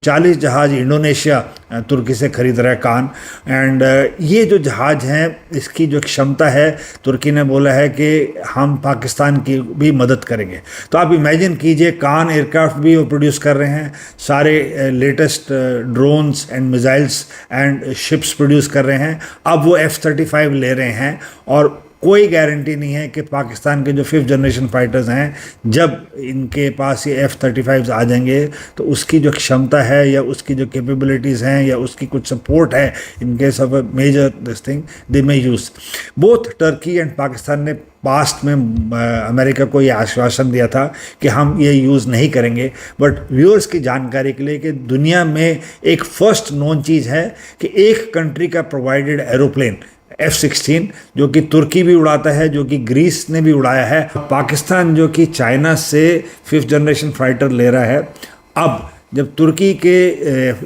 40 जहाज इंडोनेशिया तुर्की से खरीद रहा है कान। एंड ये जो जहाज हैं इसकी जो क्षमता है, तुर्की ने बोला है कि हम पाकिस्तान की भी मदद करेंगे। तो आप इमेजिन कीजिए, कान एयरक्राफ्ट भी वो प्रोड्यूस कर रहे हैं, सारे latest drones and missiles and ships produce कर रहे हैं। अब वो F-35 ले रहे हैं और कोई गारंटी नहीं है कि पाकिस्तान के जो 5th जनरेशन फाइटर्स हैं, जब इनके पास ये F-35 आ जाएंगे तो उसकी जो क्षमता है या उसकी जो कैपेबिलिटीज़ हैं या उसकी कुछ सपोर्ट है, in case of a measure this thing they may use. Both Turkey and Pakistan ने पास्ट में अमेरिका को ये आश्वासन दिया था कि हम ये यूज़ नहीं करेंगे। बट व्यूअर्स की जानकारी के लिए कि दुनिया में एक फर्स्ट नोन चीज़ है कि एक कंट्री का प्रोवाइडेड एरोप्लेन F-16 जो कि तुर्की भी उड़ाता है, जो कि ग्रीस ने भी उड़ाया है, पाकिस्तान जो कि चाइना से 5th जनरेशन फाइटर ले रहा है। अब जब तुर्की के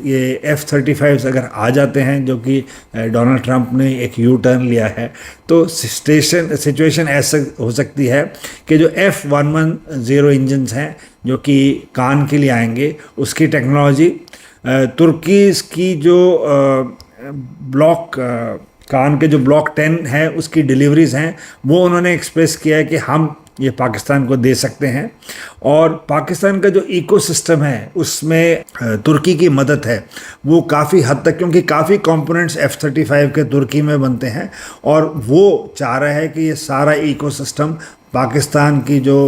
ये F-35 अगर आ जाते हैं, जो कि डोनाल्ड ट्रंप ने एक यू टर्न लिया है, तो सिचुएशन ऐसा हो सकती है कि जो F-110 इंजन्स हैं जो कि कान के लिए आएंगे, उसकी टेक्नोलॉजी तुर्की की जो कान के जो ब्लॉक 10 है उसकी डिलीवरीज हैं, वो उन्होंने एक्सप्रेस किया है कि हम ये पाकिस्तान को दे सकते हैं। और पाकिस्तान का जो इकोसिस्टम है उसमें तुर्की की मदद है वो काफ़ी हद तक, क्योंकि काफ़ी कंपोनेंट्स F-35 के तुर्की में बनते हैं और वो चाह रहा है कि ये सारा इकोसिस्टम पाकिस्तान की जो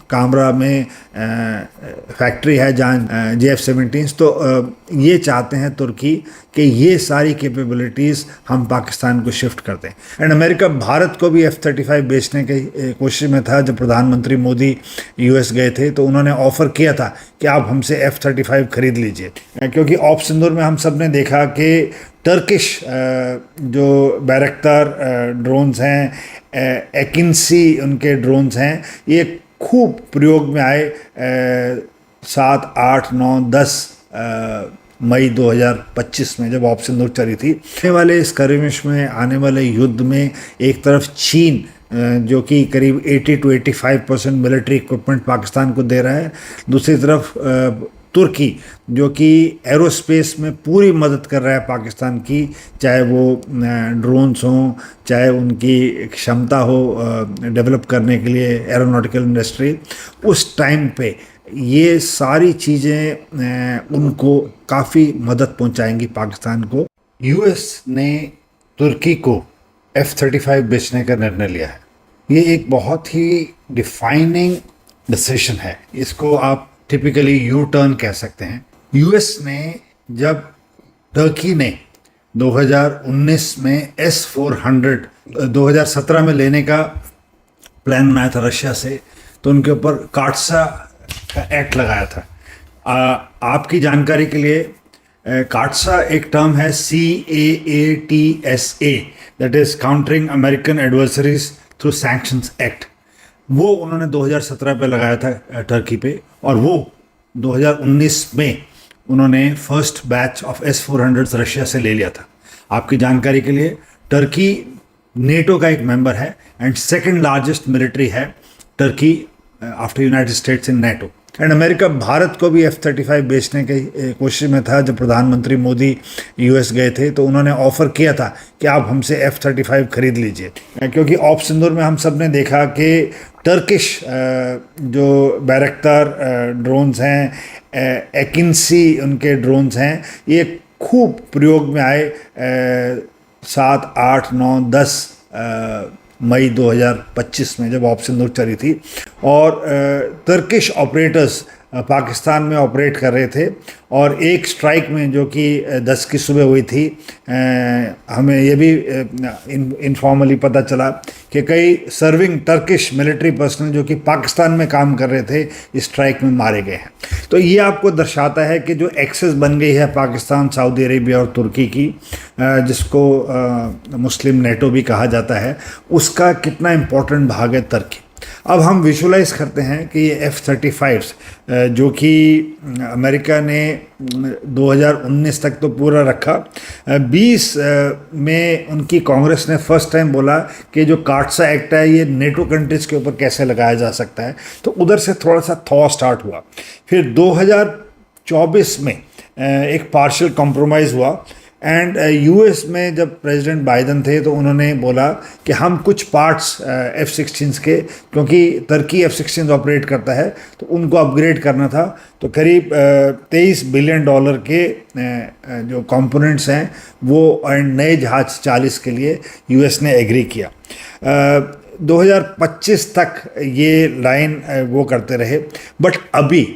कामरा में फैक्ट्री है जहाँ JF-17, तो ये चाहते हैं तुर्की कि ये सारी कैपेबिलिटीज़ हम पाकिस्तान को शिफ्ट कर दें। एंड अमेरिका भारत को भी F-35 बेचने की कोशिश में था। जब प्रधानमंत्री मोदी US गए थे तो उन्होंने ऑफ़र किया था कि आप हमसे F-35 खरीद लीजिए, क्योंकि ऑप सिंदूर में हम सब ने देखा कि टर्किश जो बैरक्टार ड्रोन्स हैं, एकिंसी उनके ड्रोन्स हैं, ये खूब प्रयोग में आए 7, 8, 9, 10 मई 2025 में, जब ऑप सिंदूर चली थी। आने वाले इस skirmish में, आने वाले युद्ध में, एक तरफ चीन जो कि करीब 80 to 85% मिलिट्री इक्विपमेंट पाकिस्तान को दे रहा है, दूसरी तरफ तुर्की जो कि एरोस्पेस में पूरी मदद कर रहा है पाकिस्तान की, चाहे वो ड्रोन्स हों, चाहे उनकी क्षमता हो डेवलप करने के लिए एरोनॉटिकल इंडस्ट्री। उस टाइम पे ये सारी चीज़ें उनको काफ़ी मदद पहुंचाएंगी पाकिस्तान को। US ने तुर्की को F-35 बेचने का निर्णय लिया है। ये एक बहुत ही डिफाइनिंग डिसीजन है, इसको आप टिपिकली यू टर्न कह सकते हैं। US ने जब टर्की ने 2019 में S-400 2017 में लेने का प्लान बनाया था रशिया से, तो उनके ऊपर काटसा का एक्ट लगाया था। आपकी जानकारी के लिए काटसा एक टर्म है CAATSA, that is countering American adversaries through sanctions act. वो उन्होंने 2017 पे लगाया था टर्की पे, और वो 2019 में उन्होंने first batch of S-400 Russia से ले लिया था। आपकी जानकारी के लिए टर्की नेटो का एक मेंबर है एंड सेकंड लार्जेस्ट मिलिट्री है Turkey after United states in NATO. And America Bharat को भी F-35 बेचने की कोशिश में था। जब प्रधानमंत्री मोदी US गए थे तो उन्होंने ऑफ़र किया था कि आप हमसे F-35 खरीद लीजिए, क्योंकि ऑप सिंदूर में हम सब ने देखा कि टर्किश जो बैरक्टार ड्रोन्स हैं, एकिंसी उनके ड्रोन्स हैं, ये खूब प्रयोग में आए 7, 8, 9, 10 मई 2025 में, जब ऑप सिंदूर चली थी। और टर्किश ऑपरेटर्स पाकिस्तान में ऑपरेट कर रहे थे, और एक स्ट्राइक में जो कि 10 की सुबह हुई थी, हमें ये भी इनफॉर्मली पता चला कि कई सर्विंग टर्किश मिलिट्री पर्सनल जो कि पाकिस्तान में काम कर रहे थे इस स्ट्राइक में मारे गए हैं। तो ये आपको दर्शाता है कि जो एक्सेस बन गई है पाकिस्तान, सऊदी अरेबिया और तुर्की की, जिसको मुस्लिम नेटो भी कहा जाता है, उसका कितना इम्पोर्टेंट भाग है तुर्की। अब हम विजुलाइज करते हैं कि ये F-35 जो कि अमेरिका ने 2019 तक तो पूरा रखा, 20 में उनकी कांग्रेस ने फर्स्ट टाइम बोला कि जो काटसा एक्ट है ये नेटो कंट्रीज़ के ऊपर कैसे लगाया जा सकता है, तो उधर से थोड़ा सा थॉ स्टार्ट हुआ। फिर 2024 में एक पार्शियल कॉम्प्रोमाइज़ हुआ। एंड यूएस में जब प्रेसिडेंट बाइडन थे तो उन्होंने बोला कि हम कुछ पार्ट्स F-16 के, क्योंकि तुर्की F-16 ऑपरेट करता है तो उनको अपग्रेड करना था, तो करीब $23 बिलियन के जो कंपोनेंट्स हैं वो एंड नए जहाज 40 के लिए यूएस ने एग्री किया। 2025 तक ये लाइन वो करते रहे। बट अभी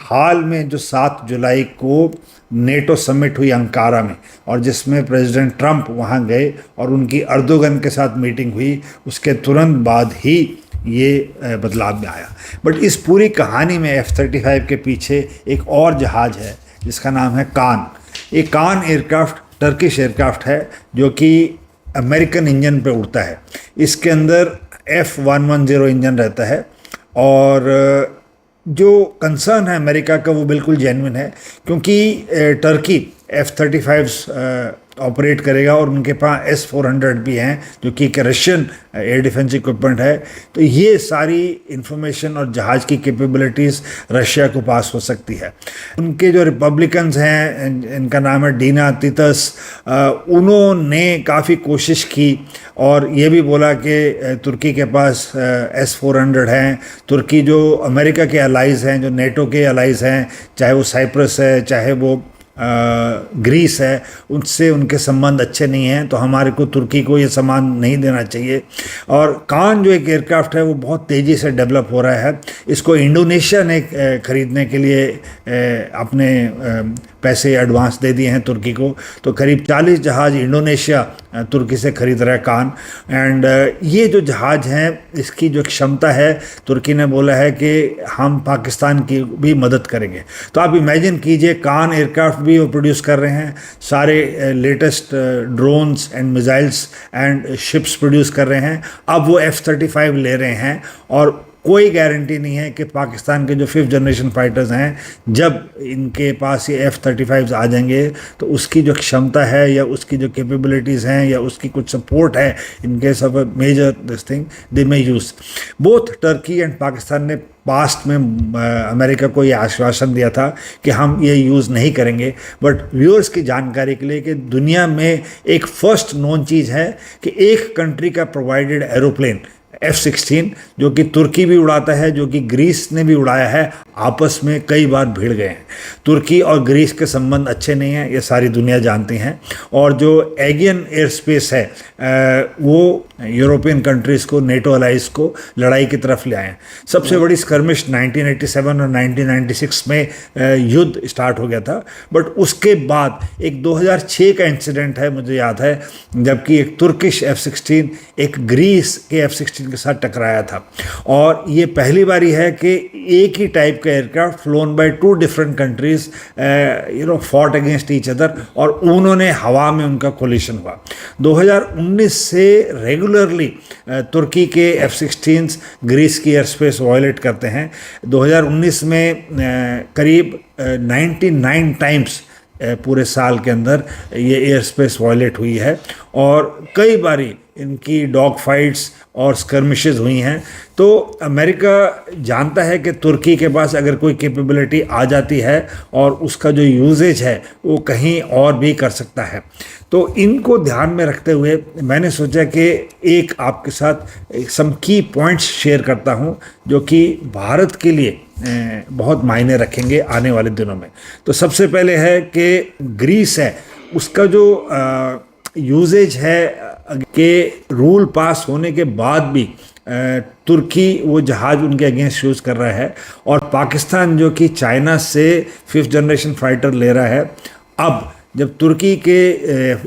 हाल में जो 7 जुलाई को नेटो समिट हुई अंकारा में, और जिसमें प्रेसिडेंट ट्रंप वहाँ गए और उनकी अर्दोगन के साथ मीटिंग हुई, उसके तुरंत बाद ही ये बदलाव में आया। बट इस पूरी कहानी में F-35 के पीछे एक और जहाज़ है जिसका नाम है कान। ये कान एयरक्राफ्ट टर्किश एयरक्राफ्ट है जो कि अमेरिकन इंजन पे उड़ता है। इसके अंदर F110 इंजन रहता है, और जो कंसर्न है अमेरिका का वो बिल्कुल जेन्युइन है, क्योंकि टर्की F-35 ऑपरेट करेगा और उनके पास S-400 भी हैं जो कि एक रशियन एयर डिफेंस इक्विपमेंट है। तो ये सारी इंफॉर्मेशन और जहाज़ की कैपेबिलिटीज़ रशिया को पास हो सकती है। उनके जो रिपब्लिकन्स हैं, इनका नाम है डीना तितस, उन्होंने काफ़ी कोशिश की और ये भी बोला कि तुर्की के पास S-400 हैं। तुर्की जो अमेरिका के अलाइज़ हैं, जो नेटो के अलाइज़ हैं, चाहे वो साइप्रस है, चाहे वो ग्रीस है, उनसे उनके संबंध अच्छे नहीं हैं, तो हमारे को तुर्की को ये सामान नहीं देना चाहिए। और कान जो एक एयरक्राफ्ट है वो बहुत तेज़ी से डेवलप हो रहा है। इसको इंडोनेशिया ने ख़रीदने के लिए अपने पैसे एडवांस दे दिए हैं तुर्की को, तो करीब 40 जहाज़ इंडोनेशिया तुर्की से ख़रीद रहा है कान। एंड ये जो जहाज़ हैं इसकी जो क्षमता है, तुर्की ने बोला है कि हम पाकिस्तान की भी मदद करेंगे। तो आप इमेजिन कीजिए, कान एयरक्राफ्ट भी वो प्रोड्यूस कर रहे हैं, सारे latest drones and missiles and ships produce कर रहे हैं। अब वो F-35 ले रहे हैं, और कोई गारंटी नहीं है कि पाकिस्तान के जो 5th जनरेशन फाइटर्स हैं, जब इनके पास ये F-35 आ जाएंगे तो उसकी जो क्षमता है या उसकी जो कैपेबिलिटीज़ हैं या उसकी कुछ सपोर्ट है, in case of a measure this thing they may use. Both Turkey and Pakistan ने पास्ट में अमेरिका को ये आश्वासन दिया था कि हम ये यूज़ नहीं करेंगे। बट व्यूअर्स की जानकारी के लिए कि दुनिया में एक फर्स्ट नोन चीज़ है कि एक कंट्री का प्रोवाइडेड एरोप्लेन F-16 जो कि तुर्की भी उड़ाता है, जो कि ग्रीस ने भी उड़ाया है, आपस में कई बार भिड़ गए हैं। तुर्की और ग्रीस के संबंध अच्छे नहीं हैं, ये सारी दुनिया जानती हैं। और जो एगियन एयर स्पेस है वो यूरोपियन कंट्रीज़ को, नेटो अलाइज को लड़ाई की तरफ ले आए हैं। सबसे बड़ी स्कर्मिश 1987 और 1996 में युद्ध स्टार्ट हो गया था। बट उसके बाद एक 2006 का इंसिडेंट है, मुझे याद है, जबकि एक तुर्किश F-16 एक ग्रीस के F-16 के साथ टकराया था। और ये पहली बारी है कि एक ही टाइप का aircraft flown by 2 different countries fought against each other, और उन्होंने हवा में उनका कोलिशन हुआ। 2019 से रेगुलरली तुर्की के F-16 ग्रीस की एयर स्पेस वायलेट करते हैं। 2019 में करीब 99 टाइम्स पूरे साल के अंदर ये एयर स्पेस वायलेट हुई है, और कई बारी इनकी डॉग फाइट्स और स्कर्मिशेस हुई हैं। तो अमेरिका जानता है कि तुर्की के पास अगर कोई कैपेबिलिटी आ जाती है और उसका जो यूजेज है वो कहीं और भी कर सकता है। तो इनको ध्यान में रखते हुए मैंने सोचा कि एक आपके साथ सम की पॉइंट्स शेयर करता हूँ जो कि भारत के लिए बहुत मायने रखेंगे आने वाले दिनों में। तो सबसे पहले है कि ग्रीस है, उसका जो यूजेज है कि रूल पास होने के बाद भी तुर्की वो जहाज़ उनके अगेंस्ट यूज़ कर रहा है, और पाकिस्तान जो कि चाइना से 5th जनरेशन फाइटर ले रहा है। अब जब तुर्की के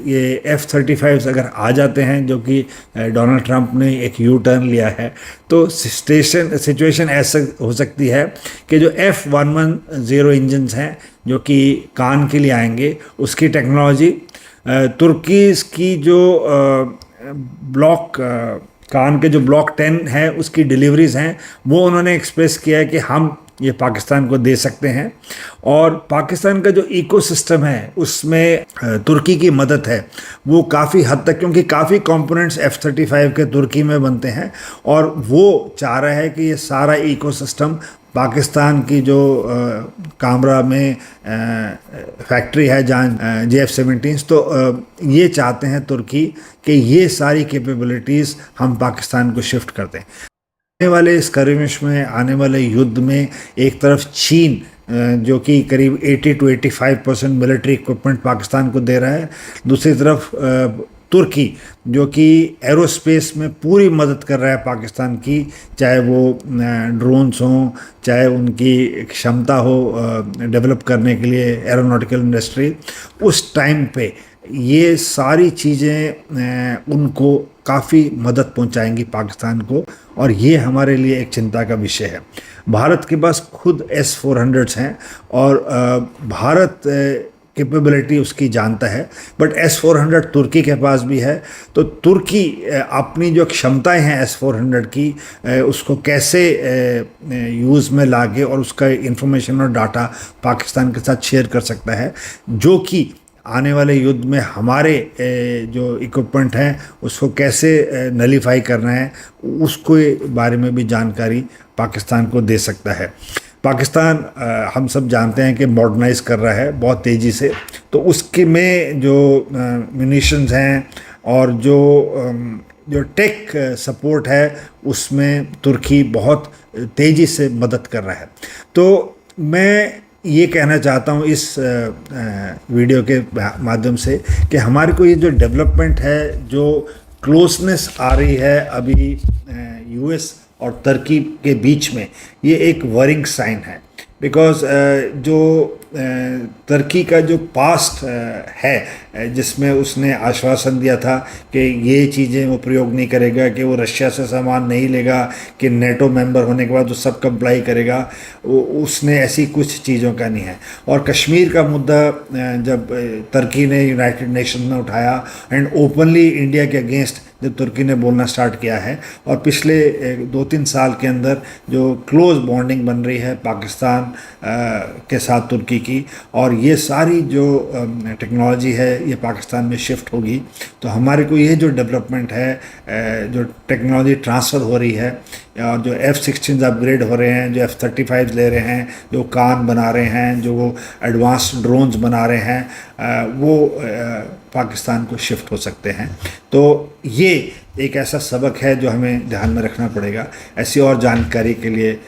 ये F-35 अगर आ जाते हैं, जो कि डोनाल्ड ट्रंप ने एक यू टर्न लिया है, तो सिचुएशन ऐसा हो सकती है कि जो F110 इंजन्स हैं जो कि कान के लिए आएंगे, उसकी टेक्नोलॉजी तुर्की की जो कान के जो ब्लॉक 10 है उसकी डिलीवरीज हैं, वो उन्होंने एक्सप्रेस किया है कि हम ये पाकिस्तान को दे सकते हैं। और पाकिस्तान का जो इकोसिस्टम है उसमें तुर्की की मदद है वो काफ़ी हद तक, क्योंकि काफ़ी कंपोनेंट्स F-35 के तुर्की में बनते हैं, और वो चाह रहा है कि ये सारा इकोसिस्टम पाकिस्तान की जो कामरा में फैक्ट्री है जहाँ JF-17, तो ये चाहते हैं तुर्की कि ये सारी कैपेबिलिटीज़ हम पाकिस्तान को शिफ्ट कर दें। आने वाले इस skirmish में, आने वाले युद्ध में, एक तरफ चीन जो कि करीब 80 to 85% मिलिट्री इक्विपमेंट पाकिस्तान को दे रहा है, दूसरी तरफ तुर्की जो कि एरोस्पेस में पूरी मदद कर रहा है पाकिस्तान की, चाहे वो ड्रोन्स हों, चाहे उनकी क्षमता हो डेवलप करने के लिए एरोनॉटिकल इंडस्ट्री। उस टाइम पे ये सारी चीज़ें उनको काफ़ी मदद पहुंचाएंगी पाकिस्तान को, और ये हमारे लिए एक चिंता का विषय है। भारत के पास खुद S-400s हैं और भारत कैपेबिलिटी उसकी जानता है, बट S-400 तुर्की के पास भी है। तो तुर्की अपनी जो क्षमताएं हैं S-400 की, उसको कैसे यूज़ में लाके और उसका इंफॉर्मेशन और डाटा पाकिस्तान के साथ शेयर कर सकता है, जो कि आने वाले युद्ध में हमारे जो इक्विपमेंट हैं उसको कैसे नलीफाई करना है, उसको बारे में भी जानकारी पाकिस्तान को दे सकता है। पाकिस्तान हम सब जानते हैं कि मॉडर्नाइज कर रहा है बहुत तेज़ी से, तो उसके में जो म्यूनिशंस हैं और जो टेक सपोर्ट है उसमें तुर्की बहुत तेज़ी से मदद कर रहा है। तो मैं ये कहना चाहता हूँ इस वीडियो के माध्यम से कि हमारे को ये जो डेवलपमेंट है, जो क्लोजनेस आ रही है अभी US और तुर्की के बीच में, ये एक वरिंग साइन है। बिकॉज जो तुर्की का जो पास्ट है जिसमें उसने आश्वासन दिया था कि ये चीज़ें वो प्रयोग नहीं करेगा, कि वो रशिया से सामान नहीं लेगा, कि नेटो मेंबर होने के बाद वो सब कंप्लाई करेगा, उसने ऐसी कुछ चीज़ों का नहीं है। और कश्मीर का मुद्दा जब तुर्की ने यूनाइटेड नेशन में उठाया एंड ओपनली इंडिया के अगेंस्ट जब तुर्की ने बोलना स्टार्ट किया है, और पिछले 2-3 साल के अंदर जो क्लोज बॉन्डिंग बन रही है पाकिस्तान के साथ तुर्की की, और ये सारी जो टेक्नोलॉजी है ये पाकिस्तान में शिफ्ट होगी, तो हमारे को ये जो डेवलपमेंट है, जो टेक्नोलॉजी ट्रांसफ़र हो रही है, और जो F-16 अपग्रेड हो रहे हैं, जो F-35 ले रहे हैं, जो कान बना रहे हैं, जो वो एडवांस ड्रोन्स बना रहे हैं, वो पाकिस्तान को शिफ्ट हो सकते हैं। तो ये एक ऐसा सबक है जो हमें ध्यान में रखना पड़ेगा। ऐसी और जानकारी के लिए